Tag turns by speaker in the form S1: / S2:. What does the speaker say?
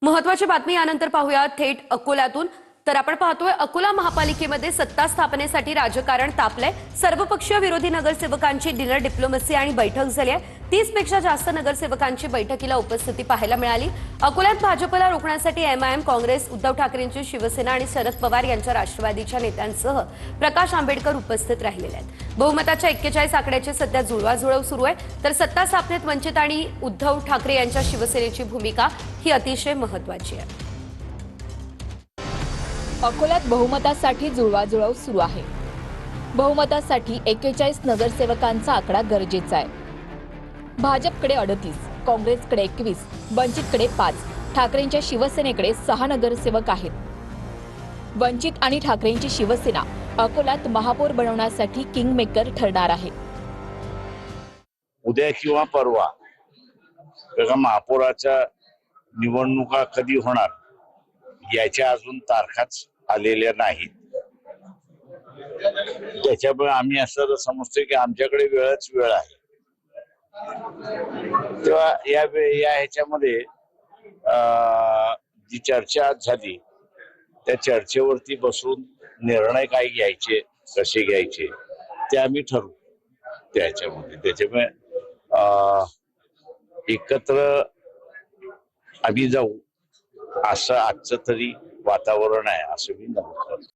S1: महत्त्वाची बातमी यानंतर पाहूया थेट अकोल्यातून। तर आपण पाहतोय अकोला महापालिकेमध्ये सत्ता स्थापनेसाठी राजकारण तापलंय। सर्वपक्षीय विरोधी नगरसेवकांची डिनर डिप्लोमसी आणि बैठक झाली आहे। 30 पेक्षा जास्त नगरसेवकांची बैठकीला उपस्थिती पाहायला मिळाली। अकोल्यात भाजपला रोखण्यासाठी एमआयएम, काँग्रेस, उद्धव ठाकरेंची शिवसेना आणि शरद पवार यांच्या राष्ट्रवादीच्या नेत्यांसह प्रकाश आंबेडकर उपस्थित राहिलेले आहेत। बहुमताच्या 41 आकड्याची सध्या जुळवाजुळव सुरू आहे। तर सत्ता स्थापनेत वंचित आणि उद्धव ठाकरे यांच्या शिवसेनेची भूमिका ही अतिशय महत्त्वाची आहे।
S2: अकोल्यात बहुमतासाठी जुळवाजुळव सुरू आहे। बहुमतासाठी 41 नगरसेवकांचा आकडा गरजेचा आहे। भाजपकडे 38, काँग्रेसकडे 21, वंचितकडे 5, ठाकरेंच्या शिवसेनेकडे 6 नगरसेवक आहेत। वंचित आणि ठाकरेंची शिवसेना अकोल्यात महापौर बनवण्यासाठी किंगमेकर ठरणार आहे।
S3: उद्या किंवा परवा महापौराच्या निवडणुका कधी होणार याच्या अजून तारखाच आलेल्या नाहीत। त्याच्यामुळे आम्ही असं समजतोय की आमच्याकडे वेळच वेळ आहे। तेव्हा या ह्याच्यामध्ये जी चर्चा आज झाली त्या चर्चेवरती बसून निर्णय काय घ्यायचे, कसे घ्यायचे ते आम्ही ठरवू त्याच्यामध्ये। त्याच्यामुळे एकत्र आम्ही जाऊ असं आजचं तरी वातावरण आहे असं मी नमूद करतो।